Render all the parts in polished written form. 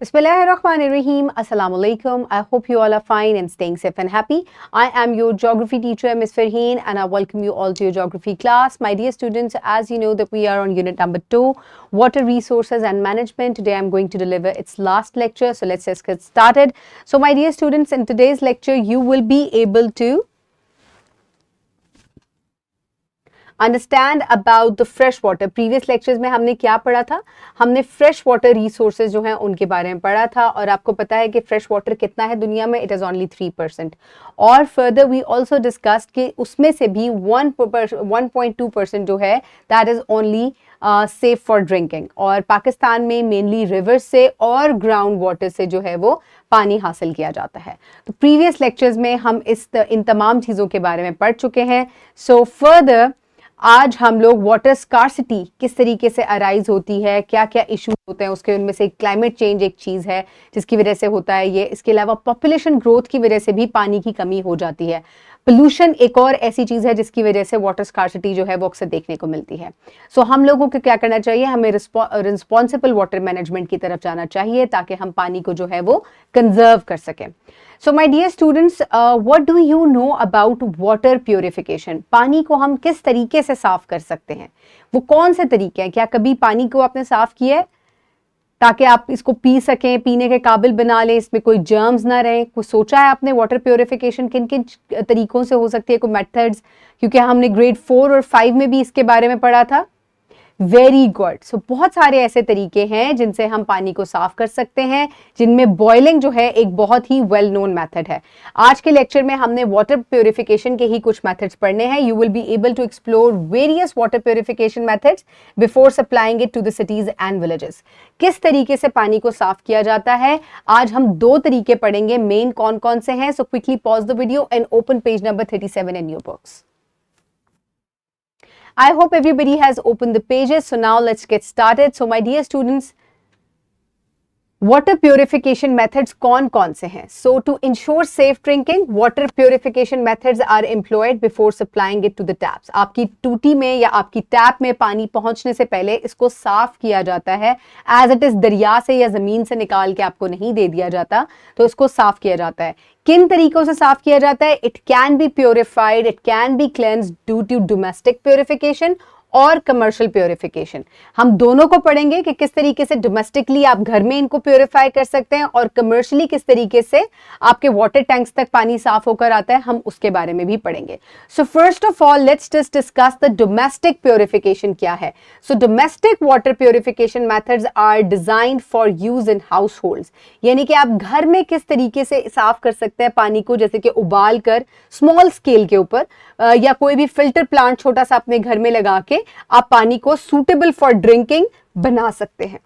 Bismillahirrahmanirrahim. Assalamu alaikum. I hope you all are fine and staying safe and happy. I am your geography teacher, Ms. Farheen, and I welcome you all to your geography class. My dear students, as you know that we are on unit number 2, water resources and management. Today I'm going to deliver its last lecture. So let's just get started. So my dear students, in today's lecture, you will be able to understand about the fresh water. Previous lectures में हमने क्या पढ़ा था? हमने fresh water resources जो हैं उनके बारे में पढ़ा था और आपको पता है कि फ्रेश वाटर कितना है दुनिया में. It is only 3%. और फर्दर वी ऑल्सो डिस्कस्ड कि उसमें से भी 1.2% जो है that is only safe for drinking. और पाकिस्तान में मेनली रिवर से और ग्राउंड वाटर से जो है वो पानी हासिल किया जाता है. तो प्रीवियस लेक्चर्स में हम इन तमाम चीज़ों के बारे में पढ़ चुके हैं. सो फर्दर आज हम लोग वाटर स्कार्सिटी किस तरीके से अराइज होती है, क्या क्या इश्यूज होते हैं उसके, उनमें से क्लाइमेट चेंज एक चीज़ है जिसकी वजह से होता है ये. इसके अलावा पॉपुलेशन ग्रोथ की वजह से भी पानी की कमी हो जाती है. पोल्यूशन एक और ऐसी चीज़ है जिसकी वजह से वाटर स्कार्सिटी जो है वो अक्सर देखने को मिलती है. सो हम लोगों को क्या करना चाहिए? हमें रिस्पॉन्सिबल वाटर मैनेजमेंट की तरफ जाना चाहिए ताकि हम पानी को जो है वो कंजर्व कर सकें. So my dear students, what do you know about water purification? पानी को हम किस तरीके से साफ कर सकते हैं? वो कौन से तरीके हैं? क्या कभी पानी को आपने साफ किया है ताकि आप इसको पी सकें, पीने के काबिल बना लें, इसमें कोई जर्म्स ना रहे? कोई सोचा है आपने वाटर प्योरिफिकेशन किन किन तरीकों से हो सकती है, कोई मेथड्स? क्योंकि हमने ग्रेड 4 और 5 में भी इसके बारे में पढ़ा था. Very good. सो बहुत सारे ऐसे तरीके हैं जिनसे हम पानी को साफ कर सकते हैं, जिनमें बॉइलिंग जो है एक बहुत ही वेल नोन मेथड है. आज के लेक्चर में हमने वाटर प्योरिफिकेशन के ही कुछ मेथड्स पढ़ने हैं. You will be able to explore various water purification methods before supplying it to the cities and villages. किस तरीके से पानी को साफ किया जाता है, आज हम 2 तरीके पढ़ेंगे. मेन कौन कौन से हैं? So quickly pause the video and open page number 37 in your books. I hope everybody has opened the pages. So now let's get started. So my dear students, water purification methods कौन कौन से हैं? So to ensure safe drinking, water purification methods are employed before supplying it to the taps. आपकी टूटी में या आपकी tap में पानी पहुंचने से पहले इसको साफ किया जाता है. एज इट इज दरिया से या जमीन से निकाल के आपको नहीं दे दिया जाता, तो इसको साफ किया जाता है. किन तरीकों से साफ किया जाता है? It can be purified, it can be cleansed due to domestic purification और कमर्शियल प्योरिफिकेशन. हम दोनों को पढ़ेंगे कि किस तरीके से डोमेस्टिकली आप घर में इनको प्योरीफाई कर सकते हैं और कमर्शियली किस तरीके से आपके वाटर टैंक्स तक पानी साफ होकर आता है, हम उसके बारे में भी पढ़ेंगे. So first of all let's just discuss the domestic purification क्या है. So domestic water purification methods are designed for use in households. यानी कि आप घर में किस तरीके से साफ कर सकते हैं पानी को, जैसे कि उबाल कर स्मॉल स्केल के ऊपर या कोई भी फिल्टर प्लांट छोटा सा अपने घर में लगा के आप पानी को सूटेबल फॉर ड्रिंकिंग बना सकते हैं.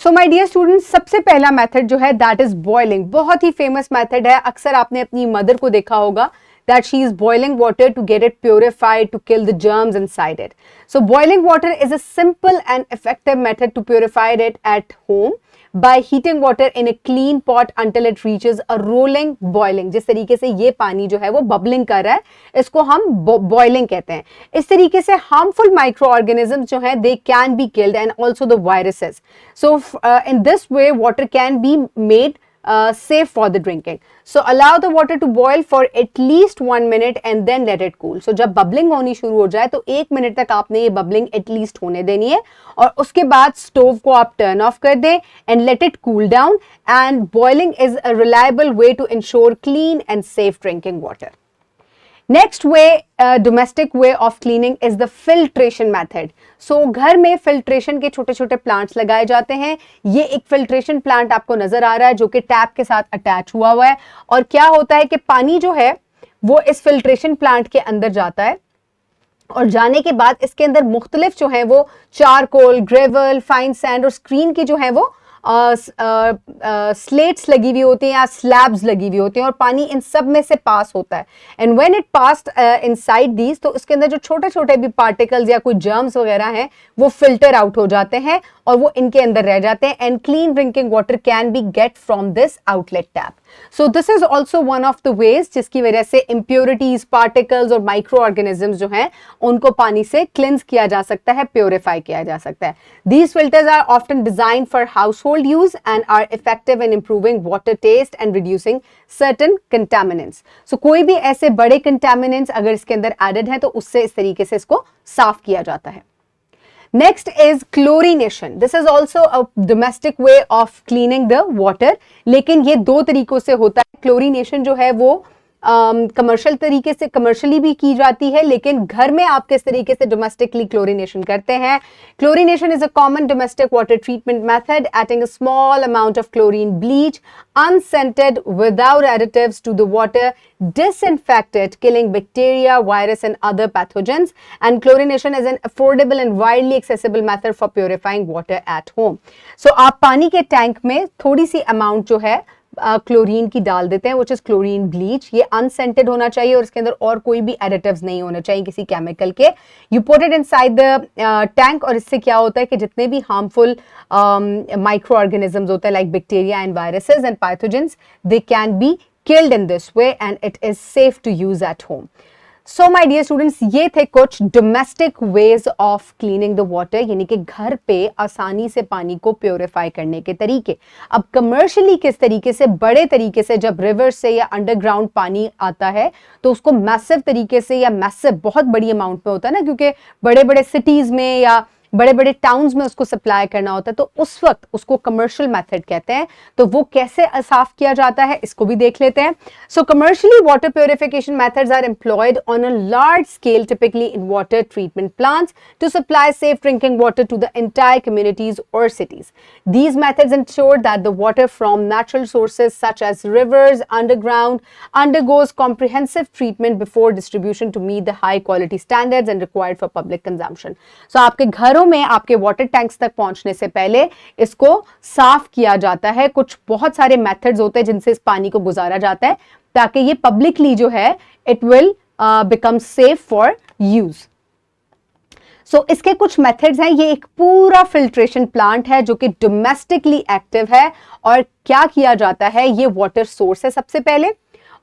सो माय डियर स्टूडेंट्स, सबसे पहला मेथड जो है दैट इज बॉइलिंग. बहुत ही फेमस मेथड है. अक्सर आपने अपनी मदर को देखा होगा that she is boiling water to get it purified to kill the germs inside it. So boiling water is a simple and effective method to purify it at home by heating water in a clean pot until it reaches a rolling boiling. जिस तरीके से ये पानी जो है वो bubbling कर रहा है, इसको हम बॉइलिंग कहते हैं. इस तरीके से हार्मफुल माइक्रो ऑर्गेनिज्म जो है they can be killed and also the viruses. So in this way water can be made safe for the drinking. So allow the water to boil for at least 1 minute and then let it cool. So जब bubbling होनी शुरू हो जाए तो 1 minute तक आपने ये bubbling at least होने देनी है और उसके बाद स्टोव को आप टर्न ऑफ कर दें and let it cool down. And boiling is a reliable way to ensure clean and safe drinking water. Next way, domestic way of cleaning is the filtration method. So घर में filtration के छोटे छोटे plants लगाए जाते हैं. ये एक फिल्ट्रेशन प्लांट आपको नजर आ रहा है जो कि टैप के साथ अटैच हुआ हुआ है. और क्या होता है कि पानी जो है वो इस फिल्ट्रेशन प्लांट के अंदर जाता है और जाने के बाद इसके अंदर मुख्तलिफ जो है वो चारकोल, ग्रेवल, फाइन सैंड और स्क्रीन की जो है वो स्लेट्स लगी हुई होती हैं या स्लैब्स लगी हुई होती हैं और पानी इन सब में से पास होता है. And when it passed inside these, तो उसके अंदर जो छोटे छोटे भी पार्टिकल्स या कोई जर्म्स वगैरह हैं वो फिल्टर आउट हो जाते हैं और वो इनके अंदर रह जाते हैं. And clean drinking water can be get from this outlet tap. So this is also one of the ways जिसकी वजह से इम्प्योरिटीज, पार्टिकल्स और माइक्रो ऑर्गेनिजम्स जो हैं उनको पानी से क्लिंस किया जा सकता है, प्योरीफाई किया जा सकता है. These filters are often design for household use and are effective in improving water taste and reducing certain contaminants. So कोई भी ऐसे बड़े कंटेमिनेंट्स अगर इसके अंदर एडेड है तो उससे इस तरीके से इसको साफ किया जाता है. Next is chlorination. This is also a domestic way of cleaning the water. लेकिन ये दो तरीकों से होता है. Chlorination जो है वो कमर्शियल तरीके से कमर्शियली भी की जाती है, लेकिन घर में आप किस तरीके से डोमेस्टिकली क्लोरिनेशन करते हैं. Chlorination is a common domestic water treatment method adding a small amount of chlorine bleach unscented without additives to the water, disinfect it, killing bacteria, virus and other pathogens. And chlorination is an affordable and widely accessible method for purifying water at home. So आप पानी के tank में थोड़ी सी amount जो है chlorine की डाल देते हैं, which is chlorine bleach. ये unscented होना चाहिए और इसके अंदर और कोई भी एडिटिव्स नहीं होना चाहिए किसी केमिकल के. You put it inside the tank और इससे क्या होता है कि जितने भी हार्मफुल माइक्रो ऑर्गेनिजम्स होते हैं like bacteria and viruses and pathogens, they can be killed in this way and it is safe to use at home. So my dear students, ये थे कुछ domestic ways of cleaning the water, यानी कि घर पे आसानी से पानी को प्योरीफाई करने के तरीके. अब कमर्शियली किस तरीके से, बड़े तरीके से जब रिवर से या अंडरग्राउंड पानी आता है तो उसको मैसिव तरीके से या मैसिव बहुत बड़ी अमाउंट में होता है ना, क्योंकि बड़े बड़े सिटीज में या बड़े बड़े टाउन्स में उसको सप्लाई करना होता है, तो उस वक्त उसको कमर्शियल मेथड कहते हैं. तो वो कैसे साफ किया जाता है इसको भी देख लेते हैं. So commercially water purification methods are employed on a large scale, typically in water treatment plants to supply safe drinking water to the entire communities और cities. These methods ensure that the water from natural sources such as rivers underground undergoes comprehensive treatment before distribution to meet the high quality standards and required for public consumption. So आपके घरों में आपके water tanks तक पहुंचने से पहले इसको साफ किया जाता है. कुछ बहुत सारे मेथड्स होते हैं जिनसे इस पानी को गुजारा जाता है ताकि ये पब्लिकली जो है it will become safe for use. So इसके कुछ मेथड्स हैं. ये एक पूरा फिल्ट्रेशन प्लांट है जो कि डोमेस्टिकली एक्टिव है. और क्या किया जाता है, ये वाटर सोर्स है सबसे पहले,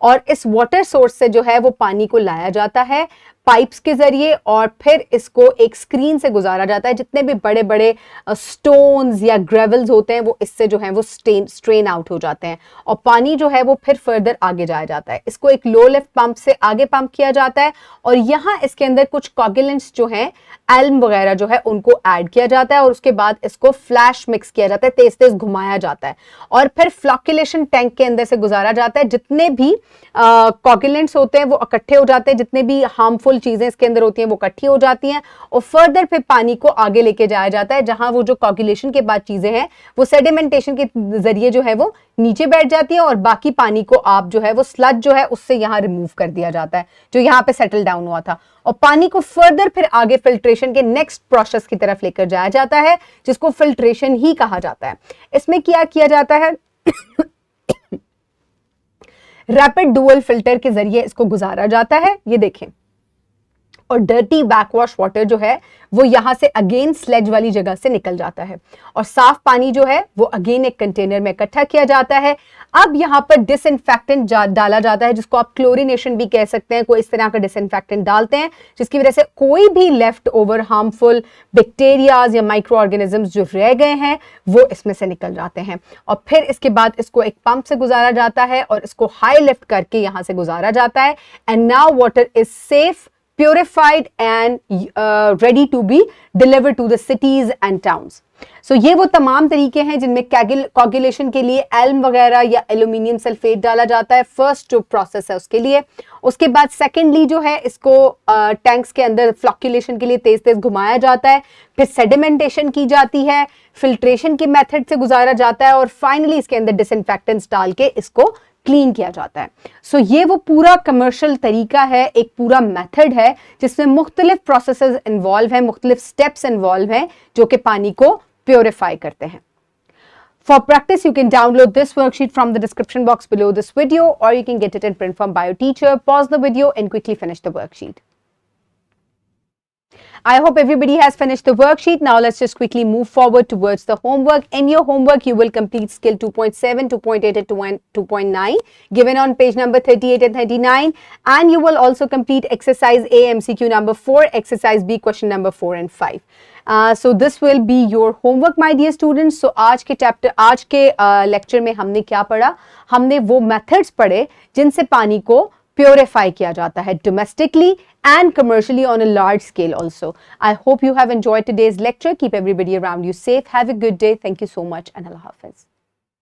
और इस वाटर सोर्स से जो है वो पानी को लाया जाता है पाइप्स के जरिए और फिर इसको एक स्क्रीन से गुजारा जाता है. जितने भी बड़े बड़े स्टोन्स या ग्रेवल्स होते हैं वो इससे जो है वो स्ट्रेन आउट हो जाते हैं और पानी जो है वो फिर फर्दर आगे जाया जाता है. इसको एक लो लिफ्ट पंप से आगे पंप किया जाता है और यहाँ इसके अंदर कुछ कॉगुलेंट्स जो हैं, एल्म वगैरह जो है उनको ऐड किया जाता है और उसके बाद इसको फ्लैश मिक्स किया जाता है, तेज तेज घुमाया जाता है और फिर फ्लॉक्यूलेशन टैंक के अंदर से गुजारा जाता है. जितने भी कॉगुलेंट्स होते हैं वो इकट्ठे हो जाते हैं, जितने भी हार्मफुल चीजें इसके अंदर होती हैं वो इकट्ठी हो जाती हैं और फर्दर फिर पानी को आगे लेके जाया जाता है, जहां वो जो कॉगुलेशन के बाद चीजें हैं वो सेडिमेंटेशन के जरिए जो है वो नीचे बैठ जाती है और बाकी पानी को आप जो है वो स्लज जो है उससे यहां रिमूव कर दिया जाता है जो यहां पे सेटल डाउन हुआ था और पानी को फर्दर फिर आगे फिल्ट्रेशन के नेक्स्ट प्रोसेस की तरफ लेकर जाया जाता है जिसको फिल्ट्रेशन ही कहा जाता है. इसमें क्या किया जाता है, रैपिड डुअल फिल्टर के जरिए इसको गुजारा जाता है. ये देखें, और डर्टी बैकवॉश वाटर जो है वो यहां से अगेन स्लेज वाली जगह से निकल जाता है और साफ पानी जो है वो अगेन एक कंटेनर में इकट्ठा किया जाता है. अब यहां पर डिसइंफेक्टेंट डाला जाता है जिसको आप क्लोरिनेशन भी कह सकते हैं. कोई इस तरह का डिसइंफेक्टेंट डालते हैं जिसकी वजह से कोई भी लेफ्ट ओवर हार्मफुल बैक्टीरियाज या माइक्रो ऑर्गेनिजम्स जो रह गए हैं वो इसमें से निकल जाते हैं और फिर इसके बाद इसको एक पंप से गुजारा जाता है और इसको हाई लिफ्ट करके यहां से गुजारा जाता है. And now water is safe, purified and ready to be delivered to the cities and towns. So ये वो तमाम तरीके हैं जिनमें कोगुलेशन के लिए एल्म वगैरह या एल्यूमिनियम सल्फेट डाला जाता है. फर्स्ट जो प्रोसेस है उसके लिए. उसके बाद सेकेंडली जो है इसको टैंक्स के अंदर फ्लॉक्यूलेशन के लिए तेज तेज घुमाया जाता है, फिर सेडिमेंटेशन की जाती है, फिल्ट्रेशन के मेथड से गुजारा जाता है और फाइनली इसके अंदर डिसइंफेक्टेंट्स डाल के इसको क्लीन किया जाता है. सो ये वो पूरा कमर्शियल तरीका है, एक पूरा मेथड है जिसमें मुख्तलिफ प्रोसेसेस इन्वॉल्व हैं, मुख्तलिफ स्टेप्स इन्वॉल्व हैं जो कि पानी को प्योरीफाई करते हैं. For practice, you can download this worksheet from the description box below this video or you can get it in print form by your teacher. Pause the video and quickly finish the worksheet. I hope everybody has finished the worksheet. Now let's just quickly move forward towards the homework. In your homework, you will complete skill 2.7, 2.8 and 2.9 given on page number 38 and 39. And you will also complete exercise A MCQ number 4, exercise B question number 4 and 5. So this will be your homework, my dear students. So आज के lecture में हमने क्या पढ़ा? हमने वो methods पढ़े जिनसे पानी को प्योरीफाई किया जाता है domestically and commercially on a large scale also. I hope you have enjoyed today's lecture. Keep everybody around you safe. Have a good day. Thank you so much and Allah Hafiz.